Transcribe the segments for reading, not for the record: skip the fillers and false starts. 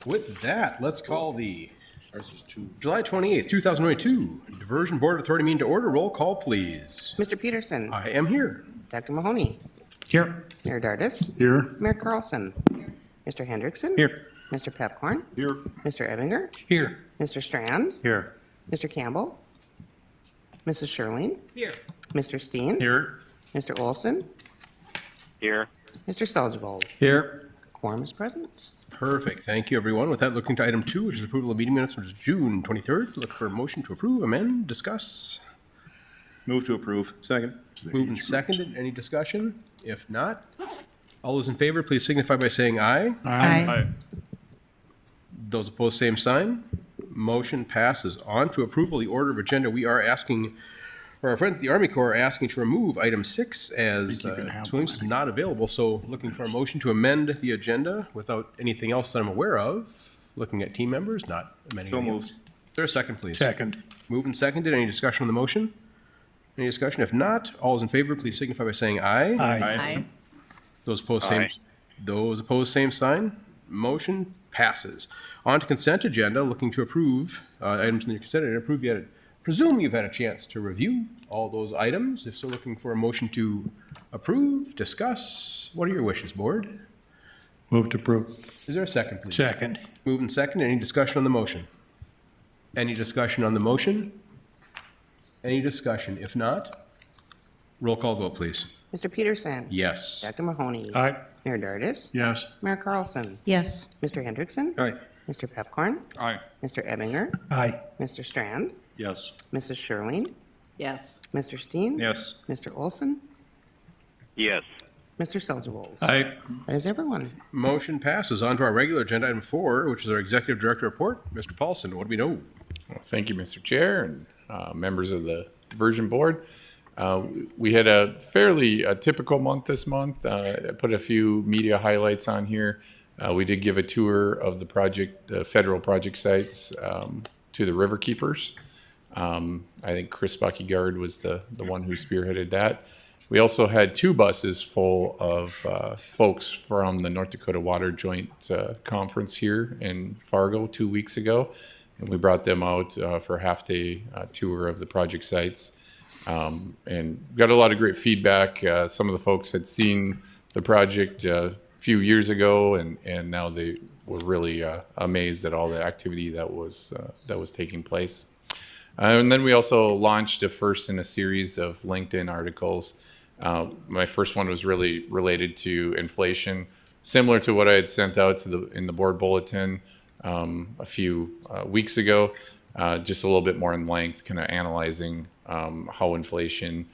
With that, let's call the July 28th, 2022 Diversion Board of Authority meeting to order. Roll call, please. Mr. Peterson. I am here. Dr. Mahoney. Here. Mayor Dardis. Here. Mayor Carlson. Mr. Hendrickson. Here. Mr. Pepcorn. Here. Mr. Ebinger. Here. Mr. Strand. Here. Mr. Campbell. Mrs. Sherling. Here. Mr. Steen. Here. Mr. Olson. Here. Mr. Selzvold. Here. Quorum is present. Perfect. Thank you, everyone. With that, looking to item 2, which is approval of meeting minutes from June 23rd. Look for a motion to approve, amend, discuss. Move to approve. Second. Moved and seconded. Any discussion? If not, all those in favor, please signify by saying aye. Aye. Those opposed, same sign. Motion passes. On to approval of the order of agenda. We are asking, or our friends at the Army Corps are asking to remove item 6 as Williams is not available. So looking for a motion to amend the agenda without anything else that I'm aware of. Looking at team members, not amending. So anything moved. else. Is there a second, please? Second. Moved and seconded. Any discussion on the motion? Any discussion? If not, all those in favor, please signify by saying aye. Aye. Those opposed, same. Aye. Those opposed, same sign. Motion passes. On to consent agenda, looking to approve items in the consent agenda. Approve yet. Presume you've had a chance to review all those items. If so, looking for a motion to approve, discuss. What are your wishes, board? Move to approve. Is there a second, please? Second. Move and second. Any discussion on the motion? Any discussion on the motion? Any discussion? If not, roll call vote, please. Mr. Peterson. Yes. Dr. Mahoney. Aye. Mayor Dardis. Yes. Mayor Carlson. Yes. Mr. Hendrickson. Aye. Mr. Pepcorn. Aye. Mr. Ebinger. Aye. Mr. Strand. Yes. Mrs. Sherling. Yes. Mr. Steen. Yes. Mr. Olson. Yes. Mr. Selzvold. Aye. That is everyone. Motion passes. On to our regular agenda, item 4, which is our executive director report. Mr. Paulson, what do we know? Well, thank you, Mr. Chair, and members of the Diversion Board. We had a fairly typical month this month. I put a few media highlights on here. We did give a tour of the project, the federal project sites, to the river keepers. I think Chris Buckygard was the one who spearheaded that. We also had 2 buses full of folks from the North Dakota Water Joint Conference here in Fargo 2 weeks ago. And we brought them out for a half-day tour of the project sites, and got a lot of great feedback. Some of the folks had seen the project a few years ago, and now they were really amazed at all the activity that was taking place. And then we also launched a first in a series of LinkedIn articles. My first one was really related to inflation, similar to what I had sent out in the board bulletin a few weeks ago, just a little bit more in length, kind of analyzing how inflation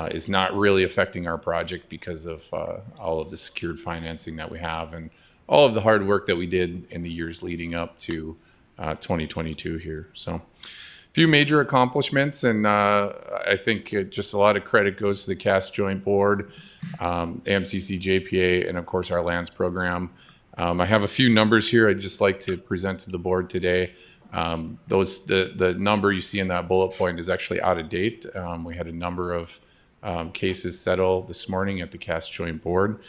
is not really affecting our project because of all of the secured financing that we have and all of the hard work that we did in the years leading up to 2022 here. So a few major accomplishments, and I think just a lot of credit goes to the CAS Joint Board, AMCC JPA, and of course our lands program. I have a few numbers here I'd just like to present to the board today. The number you see in that bullet point is actually out of date. We had a number of cases settle this morning at the CAS Joint Board.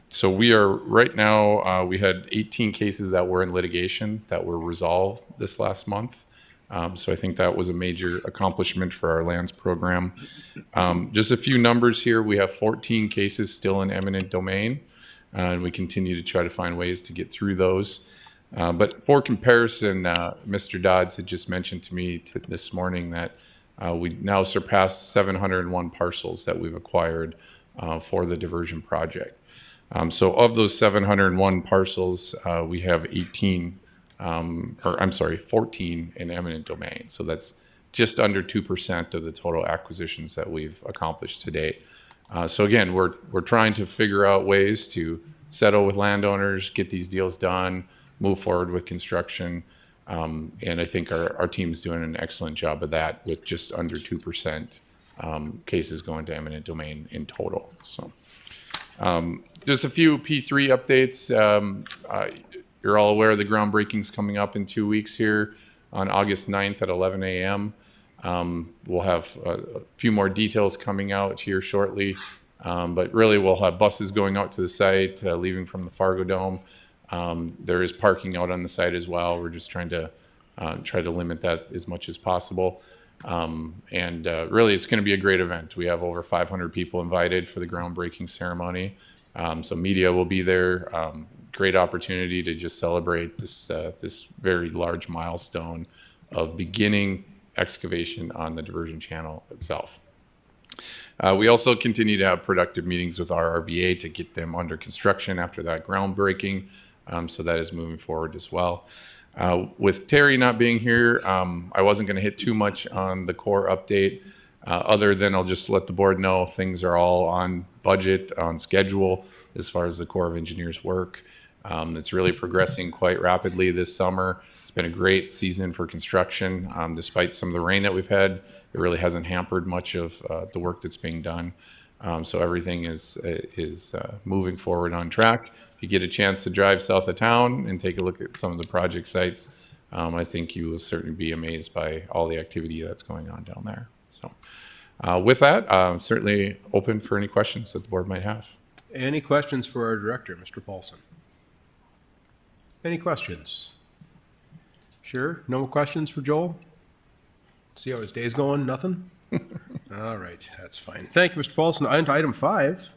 So we are right now, we had 18 cases that were in litigation that were resolved this last month. So I think that was a major accomplishment for our lands program. Just a few numbers here. We have 14 cases still in eminent domain, and we continue to try to find ways to get through those. But for comparison, Mr. Dodds had just mentioned to me this morning that we now surpass 701 parcels that we've acquired for the diversion project. So of those 701 parcels, we have 14 in eminent domain. So that's just under 2% of the total acquisitions that we've accomplished to date. So again, we're trying to figure out ways to settle with landowners, get these deals done, move forward with construction. And I think our team's doing an excellent job of that with just under 2% cases going to eminent domain in total. So just a few P3 updates. You're all aware of the groundbreaking's coming up in 2 weeks here on August 9th at 11 a.m. We'll have a few more details coming out here shortly, but really we'll have buses going out to the site, leaving from the Fargo Dome. There is parking out on the site as well. We're just trying to limit that as much as possible. Really, it's going to be a great event. We have over 500 people invited for the groundbreaking ceremony. So media will be there. Great opportunity to just celebrate this very large milestone of beginning excavation on the diversion channel itself. We also continue to have productive meetings with our RVA to get them under construction after that groundbreaking. So that is moving forward as well. With Terry not being here, I wasn't going to hit too much on the core update, other than I'll just let the board know things are all on budget, on schedule, as far as the Corps of Engineers work. It's really progressing quite rapidly this summer. It's been a great season for construction. Despite some of the rain that we've had, it really hasn't hampered much of the work that's being done. So everything is moving forward on track. If you get a chance to drive south of town and take a look at some of the project sites, I think you will certainly be amazed by all the activity that's going on down there. So with that, I'm certainly open for any questions that the board might have. Any questions for our director, Mr. Paulson? Any questions? Sure, no questions for Joel? See how his day's going, nothing? All right, that's fine. Thank you, Mr. Paulson. On to item 5,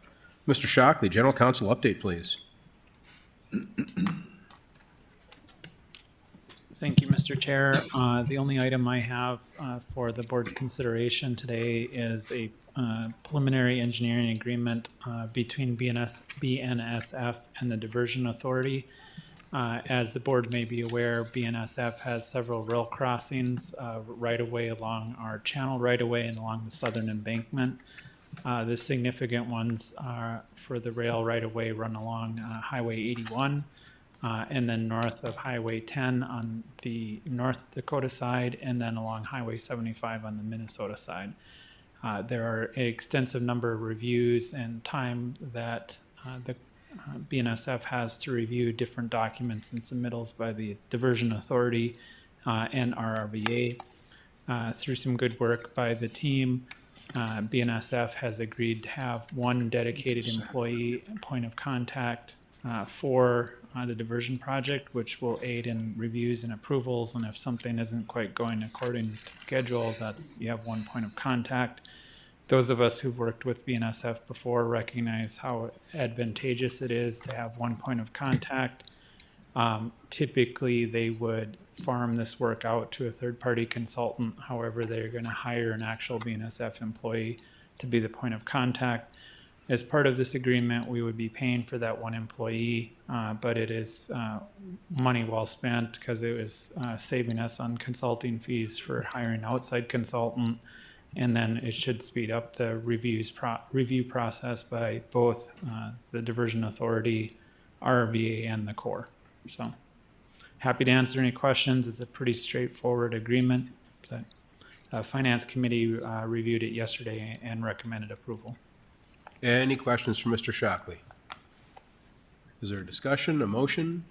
Mr. Shockley, General Counsel update, please. Thank you, Mr. Chair. The only item I have for the board's consideration today is a preliminary engineering agreement between BNSF and the Diversion Authority. As the board may be aware, BNSF has several rail crossings right away along our channel right away and along the southern embankment. The significant ones for the rail right away run along Highway 81 and then north of Highway 10 on the North Dakota side, and then along Highway 75 on the Minnesota side. There are an extensive number of reviews and time that the BNSF has to review different documents and submittals by the Diversion Authority and RRVA. Through some good work by the team, BNSF has agreed to have one dedicated employee point of contact for the diversion project, which will aid in reviews and approvals. And if something isn't quite going according to schedule, you have one point of contact. Those of us who've worked with BNSF before recognize how advantageous it is to have one point of contact. Typically, they would farm this work out to a third-party consultant. However, they're going to hire an actual BNSF employee to be the point of contact. As part of this agreement, we would be paying for that one employee, but it is money well spent because it was saving us on consulting fees for hiring an outside consultant. And then it should speed up the review process by both the Diversion Authority, RVA, and the Corps. So happy to answer any questions. It's a pretty straightforward agreement. The Finance Committee reviewed it yesterday and recommended approval. Any questions for Mr. Shockley? Is there a discussion, a motion?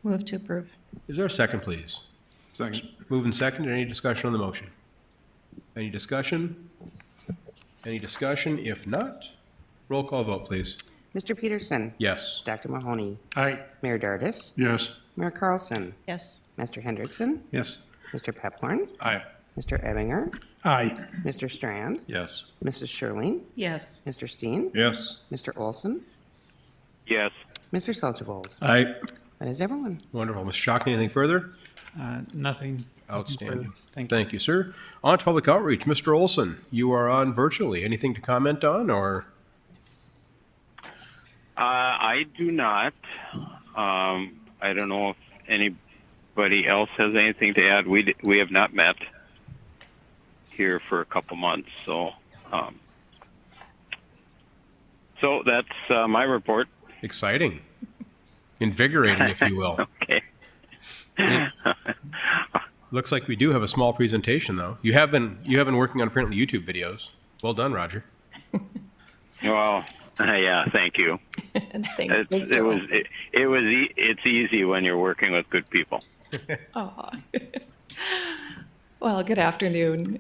Move to approve. Is there a second, please? Second. Moving second, any discussion on the motion? Any discussion? Any discussion? If not, roll call vote, please. Mr. Peterson? Yes. Dr. Mahoney? Aye. Mayor Dardis? Yes. Mayor Carlson? Yes. Mr. Hendrickson? Yes. Mr. Peplorn? Aye. Mr. Ebinger? Aye. Mr. Strand? Yes. Mrs. Sherling? Yes. Mr. Steen? Yes. Mr. Olson? Yes. Mr. Seltervold? Aye. That is everyone. Wonderful. Mr. Shockley, anything further? Nothing. Outstanding. Thank you. Thank you, sir. On to public outreach. Mr. Olson, you are on virtually. Anything to comment on, or? I do not. I don't know if anybody else has anything to add. We have not met here for a couple months, so that's my report. Exciting. Invigorating, if you will. Okay. Looks like we do have a small presentation, though. You have been working on apparently YouTube videos. Well done, Roger. Well, yeah, thank you. Thanks, Mr. Olson. It's easy when you're working with good people. Aw. Well, good afternoon.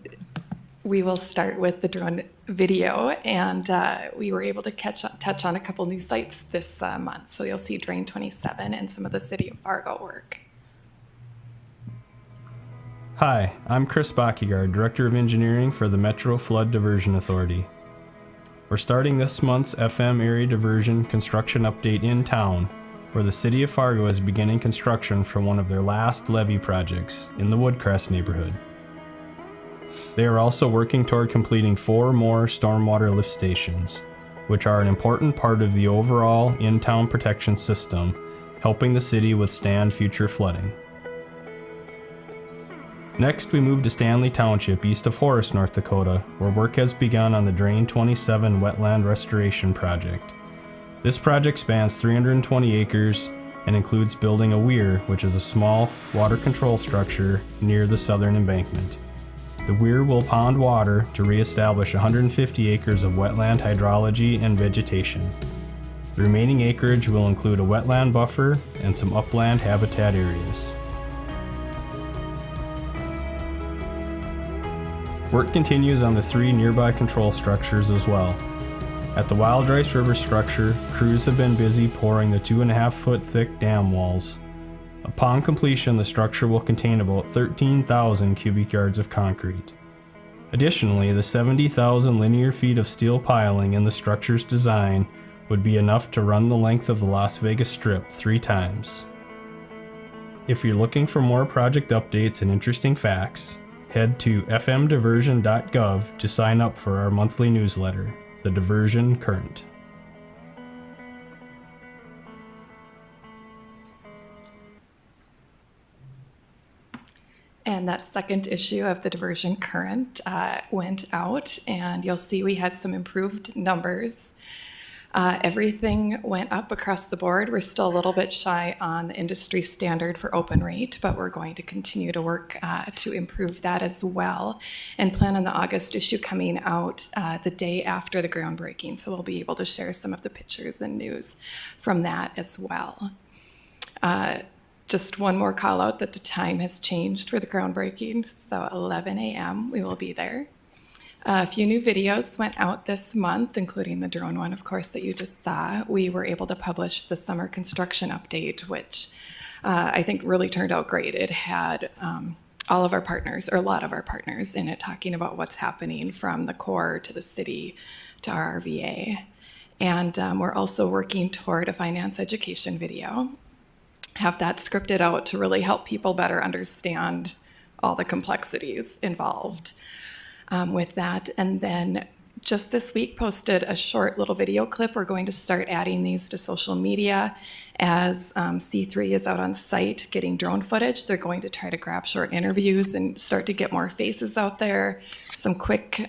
We will start with the drone video, and we were able to touch on a couple new sites this month. So you'll see Drain 27 and some of the City of Fargo work. Hi, I'm Chris Backyard, Director of Engineering for the Metro Flood Diversion Authority. We're starting this month's FM Area Diversion construction update in town, where the City of Fargo is beginning construction for one of their last levee projects in the Woodcrest neighborhood. They are also working toward completing 4 more stormwater lift stations, which are an important part of the overall in-town protection system, helping the city withstand future flooding. Next, we move to Stanley Township, east of Horace, North Dakota, where work has begun on the Drain 27 Wetland Restoration Project. This project spans 320 acres and includes building a weir, which is a small water control structure near the southern embankment. The weir will pond water to reestablish 150 acres of wetland hydrology and vegetation. The remaining acreage will include a wetland buffer and some upland habitat areas. Work continues on the 3 nearby control structures as well. At the Wild Rice River structure, crews have been busy pouring the 2.5-foot thick dam walls. Upon completion, the structure will contain about 13,000 cubic yards of concrete. Additionally, the 70,000 linear feet of steel piling in the structure's design would be enough to run the length of the Las Vegas Strip 3 times. If you're looking for more project updates and interesting facts, head to fmdiversion.gov to sign up for our monthly newsletter, The Diversion Current. And that second issue of the Diversion Current went out, and you'll see we had some improved numbers. Everything went up across the board. We're still a little bit shy on the industry standard for open rate, but we're going to continue to work to improve that as well, and plan on the August issue coming out the day after the groundbreaking. So we'll be able to share some of the pictures and news from that as well. Just one more call out that the time has changed for the groundbreaking. So 11 a.m. we will be there. A few new videos went out this month, including the drone one, of course, that you just saw. We were able to publish the summer construction update, which I think really turned out great. It had all of our partners, or a lot of our partners in it, talking about what's happening from the Corps to the city to our RVA. And we're also working toward a finance education video. Have that scripted out to really help people better understand all the complexities involved with that. And then just this week posted a short little video clip. We're going to start adding these to social media as C3 is out on site getting drone footage. They're going to try to grab short interviews and start to get more faces out there, some quick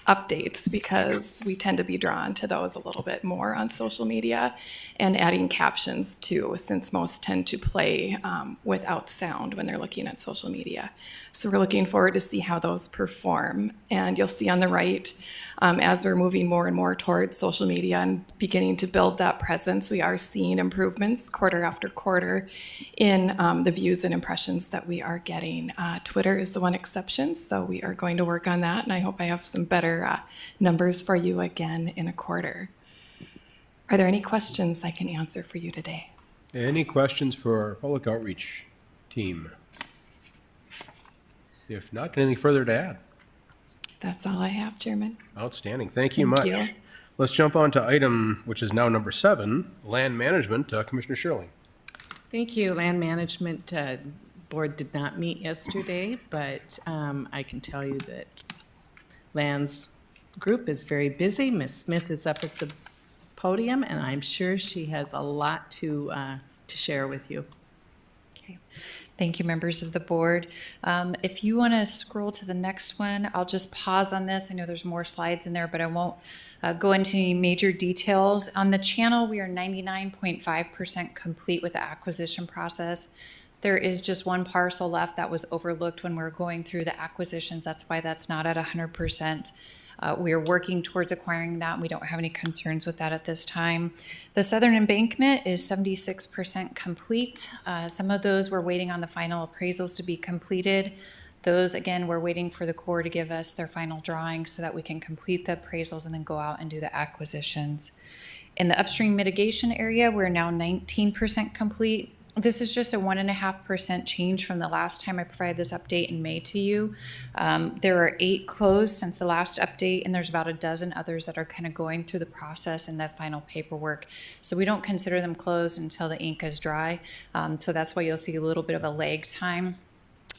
updates, because we tend to be drawn to those a little bit more on social media, and adding captions too, since most tend to play without sound when they're looking at social media. So we're looking forward to see how those perform. And you'll see on the right, as we're moving more and more towards social media and beginning to build that presence, we are seeing improvements quarter after quarter in the views and impressions that we are getting. Twitter is the one exception, so we are going to work on that, and I hope I have some better numbers for you again in a quarter. Are there any questions I can answer for you today? Any questions for our public outreach team? If not, anything further to add? That's all I have, Chairman. Outstanding. Thank you Thank much. you. Let's jump on to item, which is now number 7, land management. Commissioner Shirley. Thank you. Land Management Board did not meet yesterday, but I can tell you that Land's group is very busy. Ms. Smith is up at the podium, and I'm sure she has a lot to share with you. Okay. Thank you, members of the board. If you want to scroll to the next one, I'll just pause on this. I know there's more slides in there, but I won't go into any major details. On the channel, we are 99.5% complete with the acquisition process. There is just one parcel left that was overlooked when we were going through the acquisitions. That's why that's not at 100%. We are working towards acquiring that, and we don't have any concerns with that at this time. The southern embankment is 76% complete. Some of those we're waiting on the final appraisals to be completed. Those, again, we're waiting for the Corps to give us their final drawings so that we can complete the appraisals and then go out and do the acquisitions. In the upstream mitigation area, we're now 19% complete. This is just a 1.5% change from the last time I provided this update in May to you. There are 8 closed since the last update, and there's about a dozen others that are kind of going through the process and the final paperwork. So we don't consider them closed until the ink is dry. So that's why you'll see a little bit of a lag time.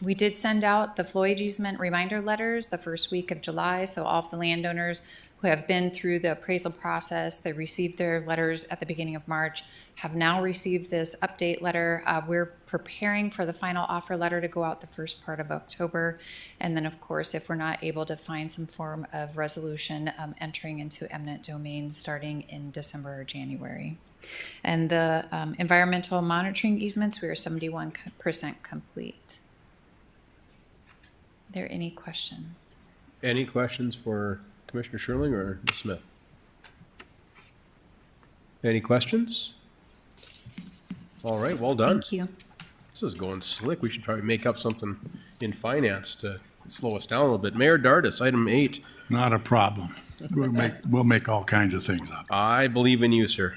We did send out the flowage easement reminder letters the first week of July, so all of the landowners who have been through the appraisal process, they received their letters at the beginning of March, have now received this update letter. We're preparing for the final offer letter to go out the first part of October. And then, of course, if we're not able to find some form of resolution, entering into eminent domain starting in December or January. And the environmental monitoring easements, we are 71% complete. Are there any questions? Any questions for Commissioner Sherling or Ms. Smith? Any questions? All right, well done. Thank you. This is going slick. We should probably make up something in finance to slow us down a little bit. Mayor Dardis, item 8. Not a problem. We'll make all kinds of things up. I believe in you, sir.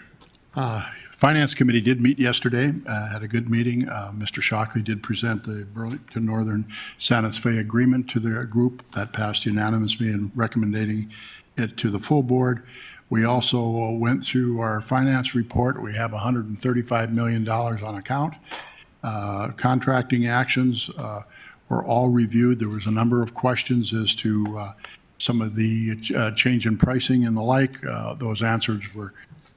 Finance Committee did meet yesterday, had a good meeting. Mr. Shockley did present the Burlington Northern Santa Fe Agreement to the group. That passed unanimously in recommending it to the full board. We also went through our finance report. We have $135 million on account. Contracting actions were all reviewed. There was a number of questions as to some of the change in pricing and the like. Those answers were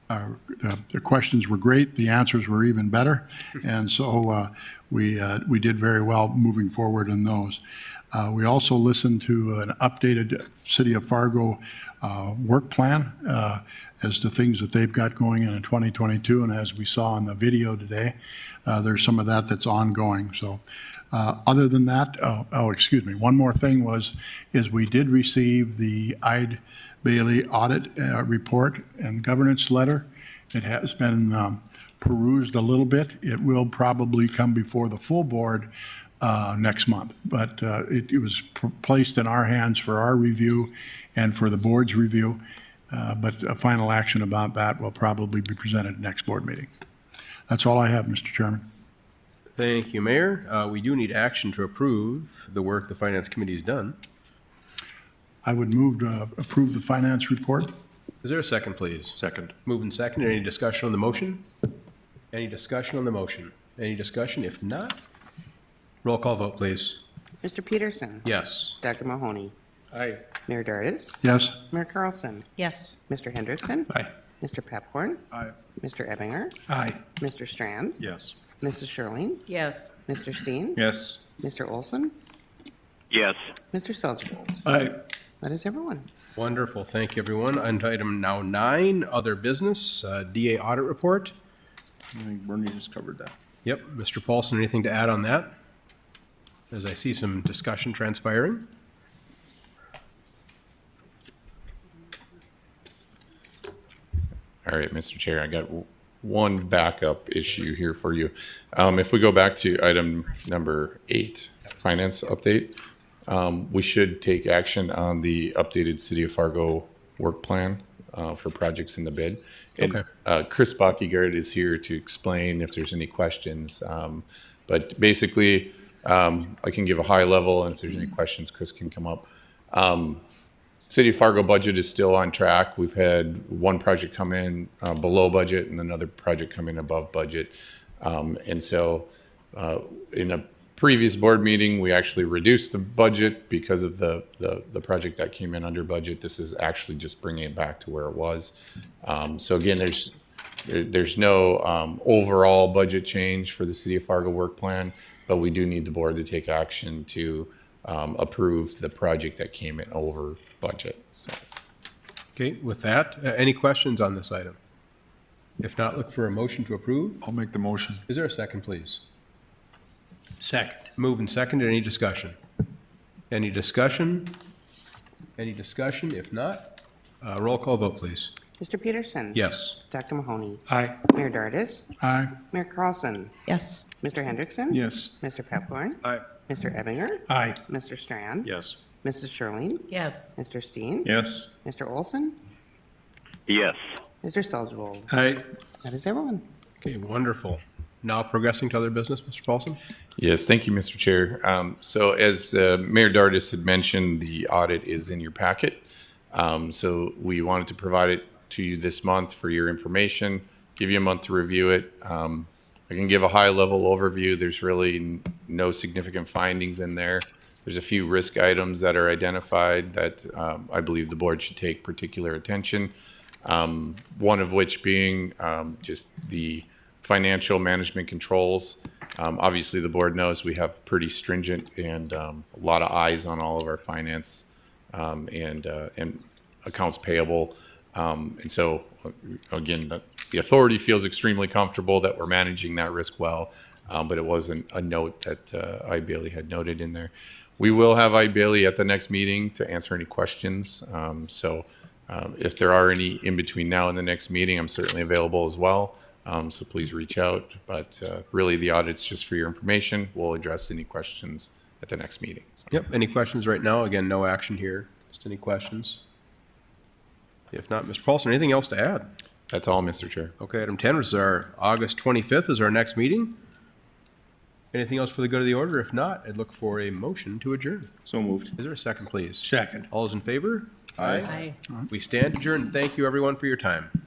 the questions were great. The answers were even better. And so we did very well moving forward in those. We also listened to an updated City of Fargo work plan as to things that they've got going in 2022. And as we saw in the video today, there's some of that that's ongoing. So other than that, excuse me, one more thing is we did receive the Bailey audit report and governance letter. It has been perused a little bit. It will probably come before the full board next month, but it was placed in our hands for our review and for the board's review. But a final action about that will probably be presented next board meeting. That's all I have, Mr. Chairman. Thank you, Mayor. We do need action to approve the work the Finance Committee has done. I would move to approve the finance report. Is there a second, please? Second. Moved and seconded. Any discussion on the motion? Any discussion on the motion? Any discussion? If not, roll call vote, please. Mr. Peterson? Yes. Dr. Mahoney? Aye. Mayor Dardis? Yes. Mayor Carlson? Yes. Mr. Henderson? Aye. Mr. Pepcorn? Aye. Mr. Ebinger? Aye. Mr. Strand? Yes. Mrs. Sherling? Yes. Mr. Steen? Yes. Mr. Olson? Yes. Mr. Selchvold? Aye. That is everyone. Wonderful. Thank you, everyone. On to item now 9, other business, DA audit report. I think Bernie just covered that. Yep. Mr. Paulson, anything to add on that? As I see some discussion transpiring. All right, Mr. Chair, I got one backup issue here for you. If we go back to item number 8, finance update, we should take action on the updated City of Fargo work plan for projects in the bid. And, Chris Bockygaard is here to explain if there's any questions. But basically, I can give a high level, and if there's any questions, Chris can come up. City of Fargo budget is still on track. We've had one project come in below budget and another project come in above budget. And so in a previous board meeting, we actually reduced the budget because of the project that came in under budget. This is actually just bringing it back to where it was. So again, there's no overall budget change for the City of Fargo work plan, but we do need the board to take action to approve the project that came in over budget. So. Okay, with that, any questions on this item? If not, look for a motion to approve. I'll make the motion. Is there a second, please? Second. Moved and seconded. Any discussion? Any discussion? Any discussion? If not, roll call vote, please. Mr. Peterson. Yes. Dr. Mahoney. Aye. Mayor Dardis. Aye. Mayor Carlson. Yes. Mr. Hendrickson. Yes. Mr. Pepcorn. Aye. Mr. Ebinger. Aye. Mr. Strand. Yes. Mrs. Sherling. Yes. Mr. Steen. Yes. Mr. Olson. Yes. Mr. Seldsvold. Aye. That is everyone. Okay, wonderful. Now progressing to other business, Mr. Paulson? Yes, thank you, Mr. Chair. So as Mayor Dardis had mentioned, the audit is in your packet. So we wanted to provide it to you this month for your information, give you a month to review it. I can give a high-level overview. There's really no significant findings in there. There's a few risk items that are identified that I believe the board should take particular attention. One of which being just the financial management controls. Obviously, the board knows we have pretty stringent and a lot of eyes on all of our finance and accounts payable. And so, again, the authority feels extremely comfortable that we're managing that risk well, but it wasn't a note that I. Bailey had noted in there. We will have I. Bailey at the next meeting to answer any questions. If there are any in between now and the next meeting, I'm certainly available as well. So please reach out. But really, the audit's just for your information. We'll address any questions at the next meeting. Yep, any questions right now? Again, no action here. Just any questions? If not, Mr. Paulson, anything else to add? That's all, Mr. Chair. Okay, item 10 is our August 25th is our next meeting. Anything else for the good of the order? If not, I'd look for a motion to adjourn. So moved. Is there a second, please? Second. All those in favor? Aye. We stand adjourned. Thank you, everyone, for your time.